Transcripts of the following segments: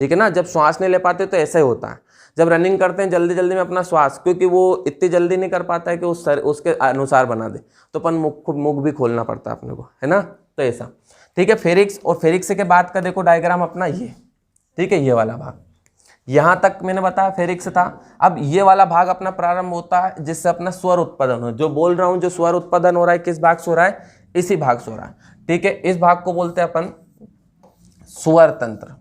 ठीक है ना। जब श्वास नहीं ले पाते तो ऐसा ही होता है, जब रनिंग करते हैं जल्दी जल्दी में अपना श्वास, क्योंकि वो इतनी जल्दी नहीं कर पाता है कि उसके अनुसार बना दे, तो अपन मुख भी खोलना पड़ता है अपने को, है ना। तो ऐसा, ठीक है। फेरिक्स, और फेरिक्स के बाद का देखो डायग्राम अपना ये, ठीक है, ये वाला भाग, यहाँ तक मैंने बताया फेरिक्स था। अब ये वाला भाग अपना प्रारंभ होता है जिससे अपना स्वर उत्पादन हो, जो बोल रहा हूँ, जो स्वर उत्पादन हो रहा है किस भाग से हो रहा है, इसी भाग से हो रहा है, ठीक है। इस भाग को बोलते हैं अपन स्वर तंत्र,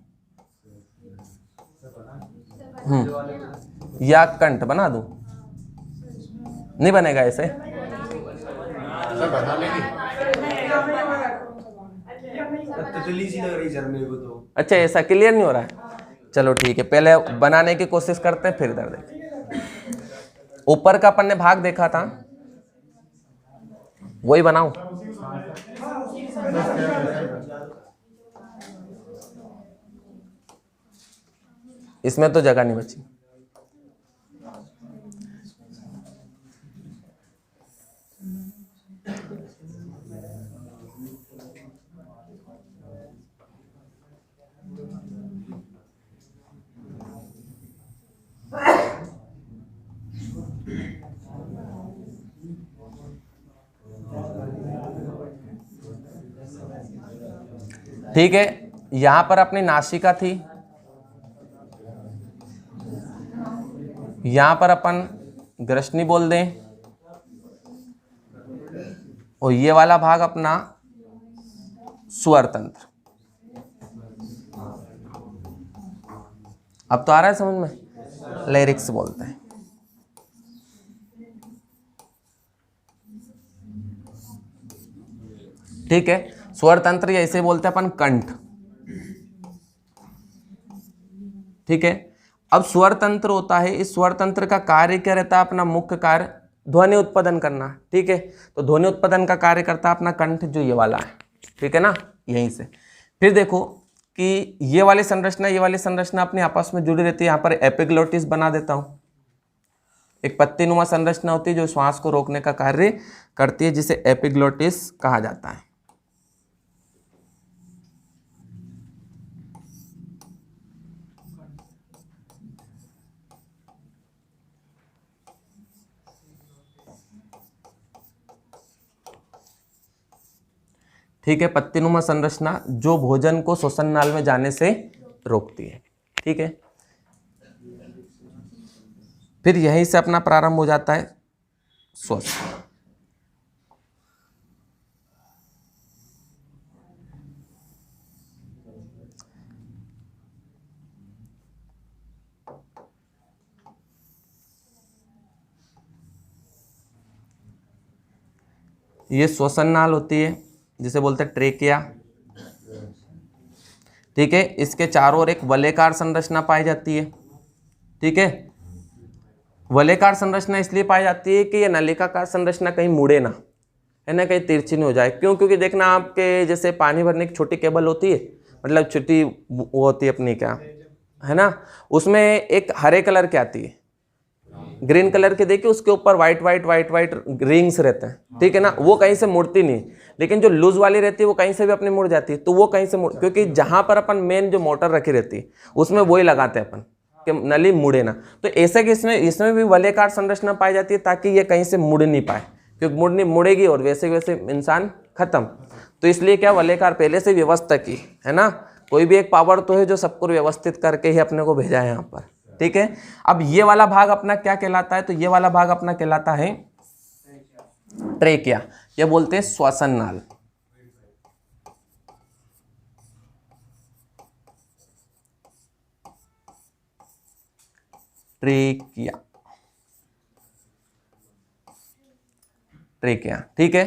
या कंठ बना दूं, नहीं बनेगा ऐसे, अच्छा ऐसा क्लियर नहीं हो रहा है, चलो ठीक है, पहले बनाने की कोशिश करते हैं फिर इधर देखें। ऊपर का अपन ने भाग देखा था, वही बनाऊं, इसमें तो जगह नहीं बची। ठीक है, यहां पर अपनी नासिका थी, यहां पर अपन ग्रसनी बोल दें, और ये वाला भाग अपना स्वर तंत्र। अब तो आ रहा है समझ में, लेरिक्स बोलते हैं, ठीक है। स्वर तंत्र या इसे बोलते हैं अपन कंठ, ठीक है। अब स्वर तंत्र होता है, इस स्वर तंत्र का कार्य क्या रहता है, अपना मुख्य कार्य ध्वनि उत्पादन करना, ठीक है। तो ध्वनि उत्पादन का कार्य करता है अपना कंठ, जो ये वाला है, ठीक है ना, यहीं से। फिर देखो कि ये वाली संरचना, ये वाली संरचना अपने आपस में जुड़ी रहती है। यहाँ पर एपिग्लोटिस बना देता हूँ, एक पत्तीनुमा संरचना होती है जो श्वास को रोकने का कार्य करती है, जिसे एपिग्लोटिस कहा जाता है। ठीक है, पत्तीनुमा संरचना जो भोजन को श्वसन नाल में जाने से रोकती है, ठीक है। फिर यहीं से अपना प्रारंभ हो जाता है श्वसन। ये श्वसन नाल होती है जिसे बोलते हैं ट्रेकिया, ठीक है। इसके चारों ओर एक वलयकार संरचना पाई जाती है, ठीक है। वलयकार संरचना इसलिए पाई जाती है कि ये नलिकाकार संरचना कहीं मुड़े ना, है ना, कहीं तिरछी नहीं हो जाए। क्यों? क्योंकि देखना आपके जैसे पानी भरने की छोटी केबल होती है, मतलब छोटी वो होती है अपनी, क्या है ना, उसमें एक हरे कलर की आती है, ग्रीन कलर के, देखिए उसके ऊपर white white white white rings रहते हैं, ठीक है ना, वो कहीं से मुड़ती नहीं। लेकिन जो लूज वाली रहती है वो कहीं से भी अपनी मुड़ जाती है, तो वो कहीं से मुड़, क्योंकि जहां पर अपन मेन जो मोटर रखी रहती है उसमें वही लगाते हैं अपन कि नली मुड़े ना। तो ऐसे कि इसमें भी वलयकार संरचना पाई जाती है ताकि ये कहीं से मुड़ नहीं पाए, क्योंकि मुड़ेगी और वैसे वैसे इंसान खत्म। तो इसलिए क्या, वलयकार पहले से व्यवस्था की है ना, कोई भी एक पावर तो है जो सबको व्यवस्थित करके ही अपने को भेजा है यहाँ पर, ठीक है। अब ये वाला भाग अपना क्या कहलाता है, तो ये वाला भाग अपना कहलाता है ट्रेकिया, ये बोलते हैं श्वसन नाल, ट्रेकिया, ट्रेकिया, ठीक है।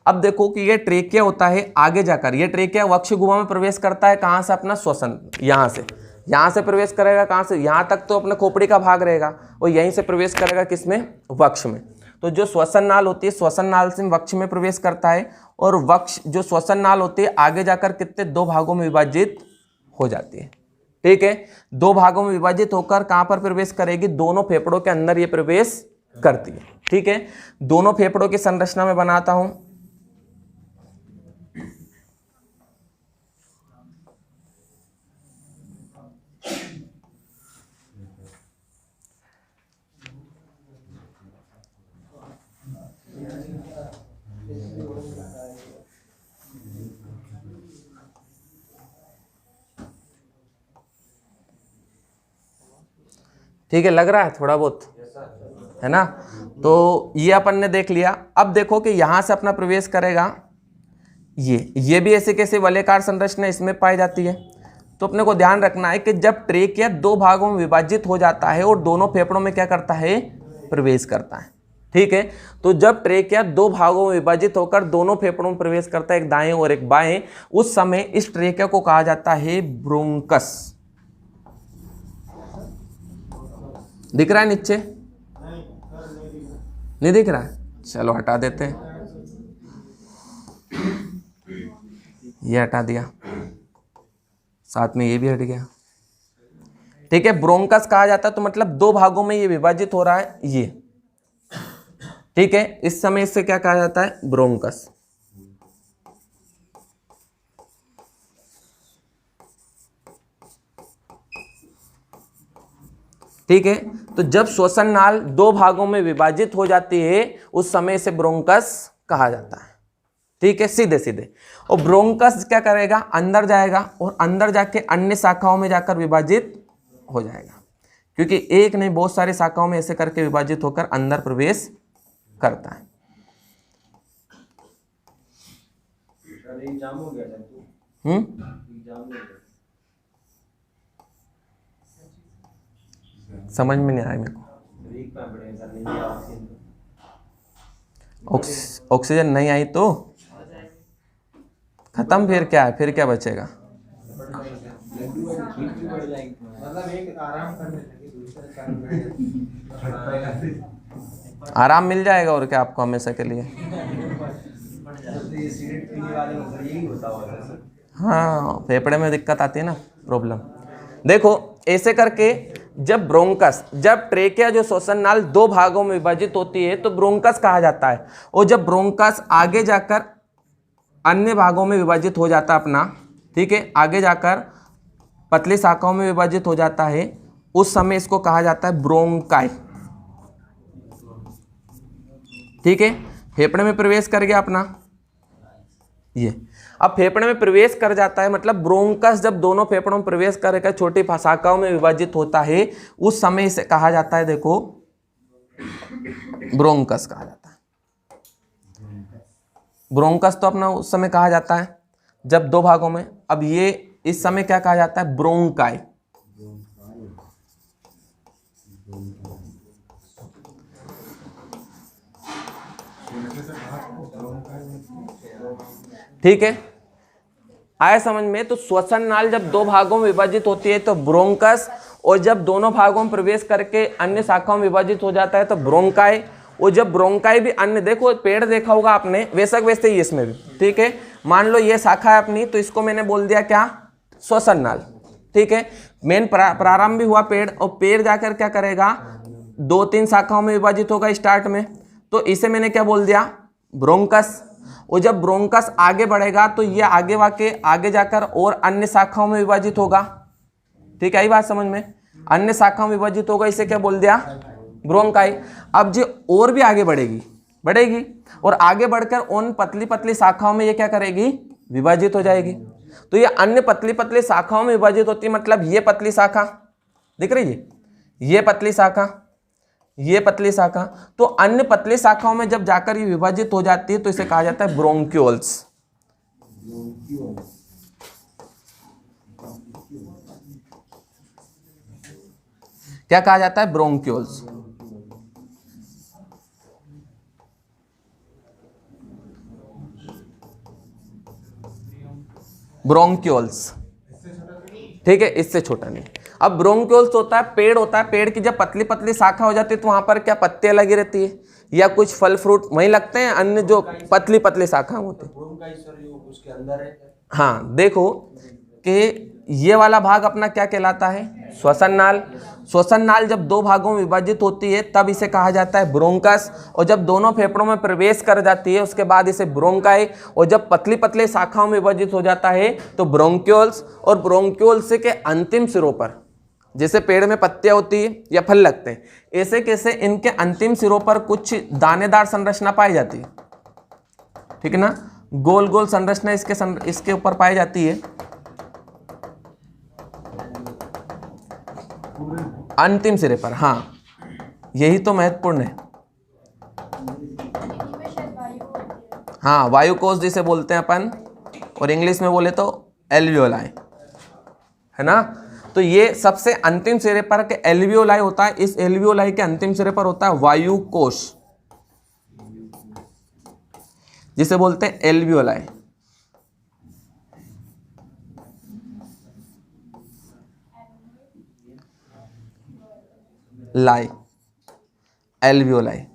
अब देखो कि ये ट्रेकिया होता है, आगे जाकर ये ट्रेकिया वक्ष गुहा में प्रवेश करता है, कहां से, अपना श्वसन, यहां से प्रवेश करेगा, कहां से, यहां तक तो अपने खोपड़ी का भाग रहेगा, और यहीं से प्रवेश करेगा किसमें, वक्ष में। तो जो श्वसन नाल होती है, श्वसन नाल से वक्ष में प्रवेश करता है, और वक्ष जो श्वसन नाल होती है आगे जाकर कितने, दो भागों में विभाजित हो जाती है, ठीक है। दो भागों में विभाजित होकर कहां पर प्रवेश करेगी, दोनों फेफड़ों के अंदर ये प्रवेश करती है, ठीक है। दोनों फेफड़ों की संरचना में बनाता हूं, ठीक है, लग रहा है थोड़ा बहुत, है ना। तो ये अपन ने देख लिया। अब देखो कि यहां से अपना प्रवेश करेगा ये भी ऐसे कैसे वलयाकार संरचना इसमें पाई जाती है। तो अपने को ध्यान रखना है कि जब ट्रेकिया दो भागों में विभाजित हो जाता है और दोनों फेफड़ों में क्या करता है, प्रवेश करता है। ठीक है, तो जब ट्रेकिया दो भागों में विभाजित होकर दोनों फेफड़ों में प्रवेश करता है, एक दाएं और एक बाएं, उस समय इस ट्रेकिया को कहा जाता है ब्रोंकस। दिख रहा है नीचे? नहीं दिख रहा है, चलो हटा देते हैं, ये हटा दिया, साथ में ये भी हट गया। ठीक है, ब्रोंकस कहा जाता है, तो मतलब दो भागों में ये विभाजित हो रहा है ये। ठीक है, इस समय इससे क्या कहा जाता है, ब्रोंकस। ठीक है, तो जब श्वसन नाल दो भागों में विभाजित हो जाती है उस समय इसे ब्रोंकस कहा जाता है। ठीक है, सीधे सीधे। और ब्रोंकस क्या करेगा, अंदर जाएगा और अंदर जाके अन्य शाखाओं में जाकर विभाजित हो जाएगा, क्योंकि एक नहीं बहुत सारी शाखाओं में ऐसे करके विभाजित होकर अंदर प्रवेश करता है। समझ में नहीं आया मेरे को। ऑक्सीजन नहीं आई तो खत्म, फिर क्या है, फिर क्या बचेगा। आराम मिल जाएगा और क्या आपको हमेशा के लिए। हाँ, फेफड़े में दिक्कत आती है ना, प्रॉब्लम। देखो ऐसे करके जब ब्रोंकस, जब ट्रेकिया जो श्वसन नाल दो भागों में विभाजित होती है तो ब्रोंकस कहा जाता है। और जब ब्रोंकस आगे जाकर अन्य भागों में विभाजित हो जाता है अपना, ठीक है, आगे जाकर पतली शाखाओं में विभाजित हो जाता है, उस समय इसको कहा जाता है ब्रोंकाई। ठीक है, फेफड़े में प्रवेश कर गया अपना ये। अब फेफड़े में प्रवेश कर जाता है, मतलब ब्रोंकस जब दोनों फेफड़ों में प्रवेश करके छोटी शाखाओं में विभाजित होता है उस समय इसे कहा जाता है, देखो, ब्रोंकस कहा जाता है। ब्रोंकस तो अपना उस समय कहा जाता है जब दो भागों में। अब ये इस समय क्या कहा जाता है, ब्रोंकाई। ठीक है, आया समझ में। तो श्वसन नाल जब दो भागों में विभाजित होती है तो ब्रोंकस, और जब दोनों भागों में प्रवेश करके अन्य शाखाओं में विभाजित हो जाता है तो ब्रोंकाई। और जब ब्रोंकाई भी अन्य, देखो पेड़ देखा होगा आपने, वैसा वैसे ही इसमें भी। ठीक है, मान लो ये शाखा है अपनी, तो इसको मैंने बोल दिया क्या, श्वसन नाल। ठीक है, मेन प्रारंभ भी हुआ पेड़, और पेड़ जाकर क्या करेगा, दो तीन शाखाओं में विभाजित होगा स्टार्ट में, तो इसे मैंने क्या बोल दिया, ब्रोंकस। और जब ब्रोंकस आगे बढ़ेगा तो ये आगे जाकर और अन्य शाखाओं में विभाजित होगा। ठीक है, यही बात समझ में, अन्य शाखाओं में विभाजित होगा, इसे क्या बोल दिया, ब्रोंकाई। अब जो और भी आगे बढ़ेगी और आगे बढ़कर उन पतली पतली शाखाओं में ये क्या करेगी, विभाजित हो जाएगी। तो ये अन्य पतली पतली शाखाओं में विभाजित होती है, मतलब ये पतली शाखा दिख रही है, ये पतली शाखा, ये पतली शाखा। तो अन्य पतली शाखाओं में जब जाकर ये विभाजित हो जाती है तो इसे कहा जाता है ब्रोंक्यूल्स। क्या कहा जाता है, ब्रोंक्यूल्स। ब्रोंक्यूल्स। ठीक है, इससे छोटा नहीं। अब ब्रोंक्यूल्स होता है, पेड़ होता है, पेड़ की जब पतली पतली शाखा हो जाती है तो वहां पर क्या पत्तियां लगी रहती है या कुछ फल फ्रूट वहीं लगते हैं, अन्य जो पतली पतली शाखा होती है। हाँ, देखो कि ये वाला भाग अपना क्या कहलाता है, श्वसन नाल। श्वसन नाल जब दो भागों में विभाजित होती है तब इसे कहा जाता है ब्रोंकस, और जब दोनों फेफड़ों में प्रवेश कर जाती है उसके बाद इसे ब्रोंकाई, और जब पतली पतली शाखाओं में विभाजित हो जाता है तो ब्रोंक्यूल्स। और ब्रोंक्यूल्स के अंतिम सिरों पर, जैसे पेड़ में पत्तियां होती है या फल लगते हैं, ऐसे कैसे इनके अंतिम सिरों पर कुछ दानेदार संरचना पाई जाती है। ठीक है ना, गोल गोल संरचना इसके ऊपर पाई जाती है। अंतिम सिरे पर, हाँ यही तो महत्वपूर्ण है। हाँ वायु कोश जिसे बोलते हैं अपन, और इंग्लिश में बोले तो एल्वियोलाई, है ना। तो ये सबसे अंतिम सिरे पर के एल्वियोलाई होता है, इस एल्वियोलाई के अंतिम सिरे पर होता है वायु कोश जिसे बोलते हैं एल्वियोलाई। लाई, एल्वियोलाई।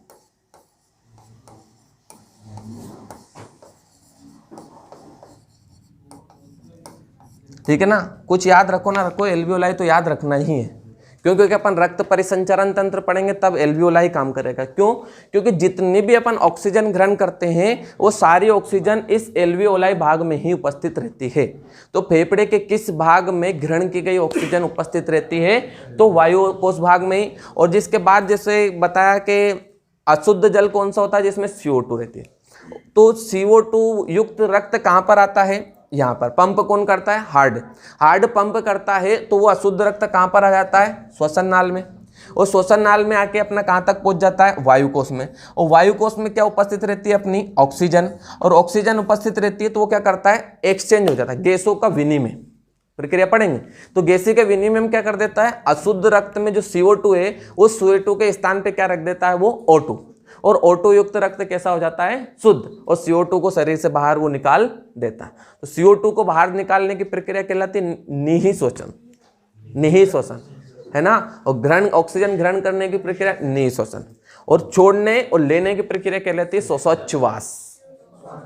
ठीक है ना, कुछ याद रखो ना रखो, एल्वियोलाई तो याद रखना ही है, क्योंकि अपन रक्त परिसंचरण तंत्र पढ़ेंगे तब एल्वियोलाई काम करेगा। क्यों? क्योंकि जितनी भी अपन ऑक्सीजन ग्रहण करते हैं वो सारी ऑक्सीजन इस एल्वियोलाई भाग में ही उपस्थित रहती है। तो फेफड़े के किस भाग में ग्रहण की गई ऑक्सीजन उपस्थित रहती है? तो वायु कोश भाग में ही। और जिसके बाद जैसे बताया कि अशुद्ध जल कौन सा होता है? जिसमें CO2 रहती है। तो CO2 युक्त रक्त कहाँ पर आता है? यहाँ पर। पंप कौन करता है? हार्ट पंप करता है, तो वो अशुद्ध रक्त कहाँ पर आ जाता है? श्वसन नाल में। और श्वसन नाल में आके अपना कहाँ तक पहुँच जाता है? वायु कोश में। और वायु कोश में क्या उपस्थित रहती है? अपनी ऑक्सीजन। और ऑक्सीजन उपस्थित रहती है तो वो क्या करता है? एक्सचेंज हो जाता है, गैसों का विनिमय। प्रक्रिया पढ़ेंगे तो गैसी के विनिमय में क्या कर देता है? अशुद्ध रक्त में जो CO2 है उस CO2 के स्थान पे क्या रख देता है? वो O2। और O2 युक्त रक्त कैसा हो जाता है? शुद्ध। और CO2 को शरीर से बाहर वो निकाल देता है। तो CO2 को बाहर निकालने की प्रक्रिया कहलाती है निःश्वसन। निःश्वसन, है ना। और ग्रहण, ऑक्सीजन ग्रहण करने की प्रक्रिया निःश्वसन। और छोड़ने और लेने की प्रक्रिया कहलाती है श्वासोच्छ्वास।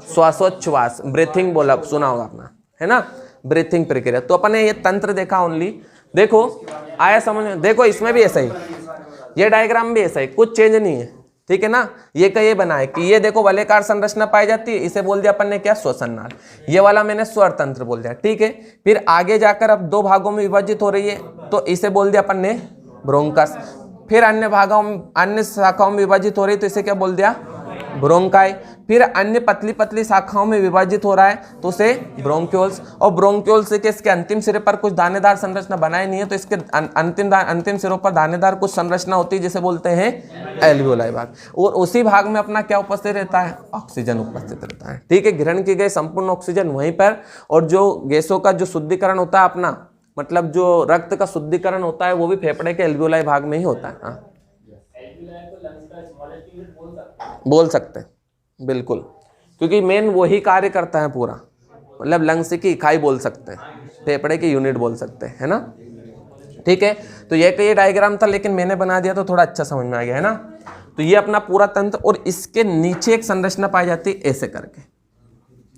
श्वासोच्छ्वास, ब्रीथिंग बोला सुना होगा अपना, है ना, ब्रीथिंग प्रक्रिया। तो अपन ने ये तंत्र देखा ओनली। देखो आया समझ में? देखो इसमें भी ऐसा ही, ये डायग्राम भी ऐसा ही, कुछ चेंज नहीं है। ठीक है ना। ये का ये बना है कि ये देखो वलयाकार संरचना पाई जाती है, इसे बोल दिया अपन ने क्या? श्वसन नाल। ये वाला मैंने स्वर तंत्र बोल दिया। ठीक है। फिर आगे जाकर अब दो भागों में विभाजित हो रही है, तो इसे बोल दिया अपन ने ब्रोंकस। फिर अन्य भागों में, अन्य शाखाओं में विभाजित हो रही है, तो इसे क्या बोल दिया? ब्रोंकाई। फिर अन्य पतली पतली शाखाओं में विभाजित हो रहा है तो उसे ब्रोंक्यूल्स। और ब्रोंक्यूल से इसके अंतिम सिरे पर कुछ दानेदार संरचना बनाई नहीं है, तो इसके अंतिम सिरों पर दानेदार कुछ संरचना होती है जिसे बोलते हैं एल्वियोलाई भाग। और उसी भाग में अपना क्या उपस्थित रहता है? ऑक्सीजन उपस्थित रहता है। ठीक है। ग्रहण की गई संपूर्ण ऑक्सीजन वहीं पर, और जो गैसों का जो शुद्धिकरण होता है अपना, मतलब जो रक्त का शुद्धिकरण होता है वो भी फेफड़े के एल्वियोलाई भाग में ही होता है। हाँ बोल सकते हैं बिल्कुल, क्योंकि मेन वही कार्य करता है पूरा, मतलब लंग्स की इकाई बोल सकते हैं, फेफड़े की यूनिट बोल सकते हैं, है ना। ठीक है। तो ये डायग्राम था, लेकिन मैंने बना दिया तो थोड़ा अच्छा समझ में आ गया, है ना। तो ये अपना पूरा तंत्र, और इसके नीचे एक संरचना पाई जाती है ऐसे करके।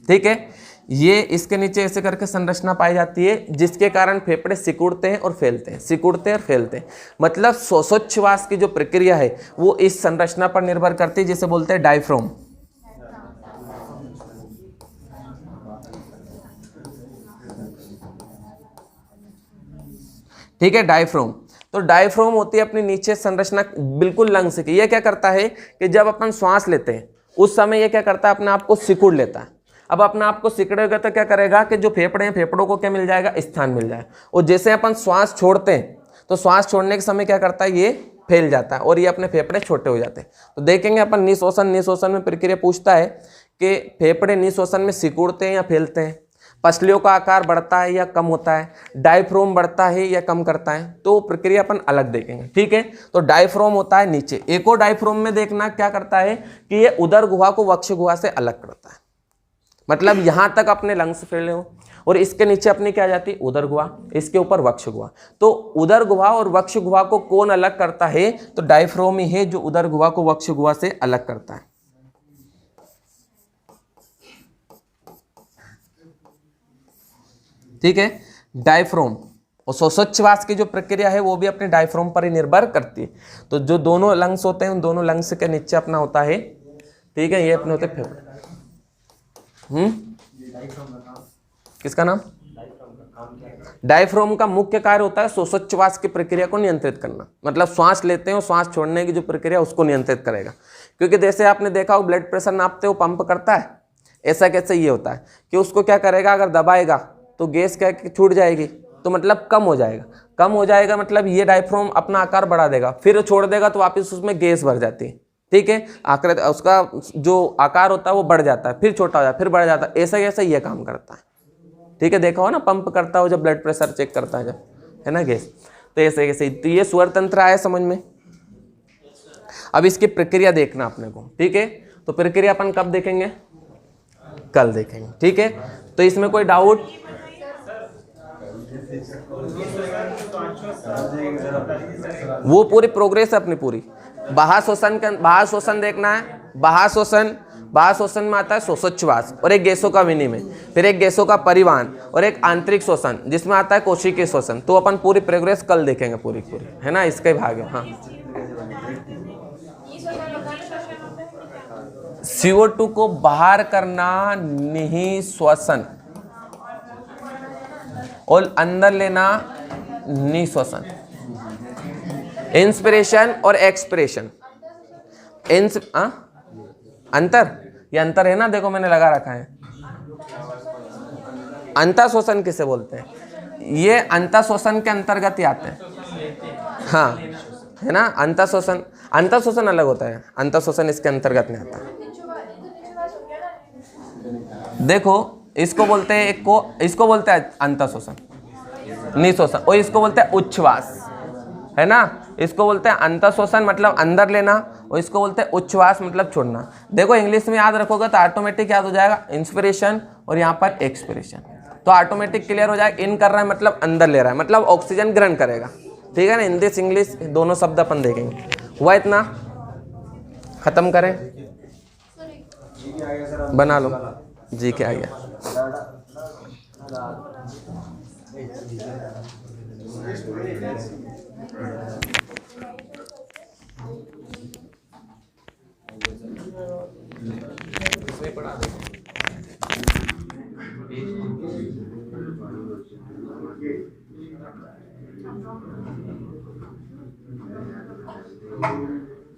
ठीक है। ये इसके नीचे ऐसे करके संरचना पाई जाती है, जिसके कारण फेफड़े सिकुड़ते हैं और फैलते हैं, सिकुड़ते हैं और फैलते हैं। मतलब श्वासोच्छ्वास की जो प्रक्रिया है वो इस संरचना पर निर्भर करती है, जिसे बोलते हैं डायफ्राम। ठीक है, डायफ्राम। तो डायफ्राम होती है अपनी नीचे संरचना बिल्कुल लंग्स की। ये क्या करता है कि जब अपन श्वास लेते हैं उस समय ये क्या करता है? अपने आप को सिकुड़ लेता है। अब अपने आप को सिकड़ेगा तो क्या करेगा कि जो फेफड़े हैं, फेफड़ों को क्या मिल जाएगा? स्थान मिल जाएगा। और जैसे अपन श्वास छोड़ते हैं तो श्वास छोड़ने के समय क्या करता है? ये फैल जाता है और ये अपने फेफड़े छोटे हो जाते हैं। तो देखेंगे अपन निःश्वसन में प्रक्रिया पूछता है कि फेफड़े निःश्वसन में सिकुड़ते हैं या फैलते हैं, पसलियों का आकार बढ़ता है या कम होता है, डायफ्राम बढ़ता है या कम करता है, तो प्रक्रिया अपन अलग देखेंगे। ठीक है। तो डायफ्राम होता है नीचे। एक और डायफ्राम में देखना क्या करता है कि ये उदर गुहा को वक्ष गुहा से अलग करता है, मतलब यहां तक अपने लंग्स फैले हो, और इसके नीचे अपनी क्या जाती है? उदर गुहा, इसके ऊपर वक्ष गुहा। तो उदर गुहा और वक्ष गुहा को कौन अलग करता है? तो डायफ्राम ही है जो उदर गुहा को वक्ष गुहा से अलग करता है। ठीक है। डायफ्राम और श्वासोच्छ्वास की जो प्रक्रिया है वो भी अपने डायफ्राम पर ही निर्भर करती है। तो जो दोनों लंग्स होते हैं उन दोनों लंग्स के नीचे अपना होता है, ठीक है, ये अपने होते हैं फेफड़े। किसका नाम? डायफ्राम का मुख्य कार्य होता है श्वासोच्छ्वास की प्रक्रिया को नियंत्रित करना, मतलब श्वास लेते हैं और श्वास छोड़ने की जो प्रक्रिया उसको नियंत्रित करेगा। क्योंकि जैसे आपने देखा हो ब्लड प्रेशर नापते हो पंप करता है, ऐसा कैसे ये होता है कि उसको क्या करेगा? अगर दबाएगा तो गैस क्या छूट जाएगी, तो मतलब कम हो जाएगा। कम हो जाएगा मतलब ये डायफ्राम अपना आकार बढ़ा देगा, फिर छोड़ देगा तो वापस उसमें गैस भर जाती है, ठीक है। आकृति उसका जो आकार होता है वो बढ़ जाता है, फिर छोटा हो जाता है, फिर बढ़ जाता है, ऐसा ऐसा ये काम करता है, ठीक है। देखा हो ना पंप करता हो जब ब्लड प्रेशर चेक करता है जब, है ना गैस, तो ऐसे ऐसे। तो ये स्वर तंत्र आया समझ में। अब इसकी प्रक्रिया देखना अपने को, ठीक है। तो प्रक्रिया अपन कब देखेंगे, कल देखेंगे, ठीक है। तो इसमें कोई डाउट? वो पूरी प्रोग्रेस है अपनी पूरी। बाह्य शोषण देखना है। बाह्य शोषण में आता है श्वासोच्छ्वास और एक गैसों का विनिमय, फिर एक गैसों का परिवहन और एक आंतरिक शोषण जिसमें आता है कोशिकीय शोषण। तो अपन पूरी प्रोग्रेस कल देखेंगे पूरी, है ना, इसका ही भाग है। हाँ, CO2 को बाहर करना निःश्वसन और अंदर लेना निःश्वसन। इंस्पिरेशन और एक्सपिरेशन, अंतर, ये अंतर है ना, देखो मैंने लगा रखा है। अंतःशोषण किसे बोलते हैं, ये अंतःशोषण के अंतर्गत ही आते हैं, हाँ, है ना। अंतःशोषण अलग होता है, अंतःशोषण इसके अंतर्गत नहीं आता। देखो इसको बोलते हैं, इसको बोलते हैं अंतःशोषण, निःशोषण, और इसको बोलते हैं उच्छ्वास, है ना। इसको बोलते हैं अंतःशोषण मतलब अंदर लेना, और इसको बोलते हैं उच्छ्वास मतलब छोड़ना। देखो इंग्लिश में याद रखोगे तो ऑटोमेटिक याद हो जाएगा, इंस्पिरेशन और यहाँ पर एक्सपिरेशन, तो ऑटोमेटिक क्लियर हो जाएगा। इन कर रहा है मतलब अंदर ले रहा है, मतलब ऑक्सीजन ग्रहण करेगा, ठीक है ना। हिंदी इंग्लिश दोनों शब्द अपन देखेंगे। हुआ इतना, खत्म करें, बना लो जी, क्या आ गया।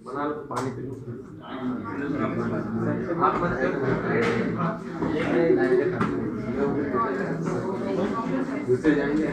बना लो, पानी पी लो। दूसरे जाएंगे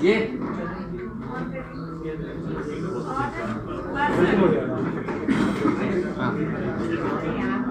ये हाँ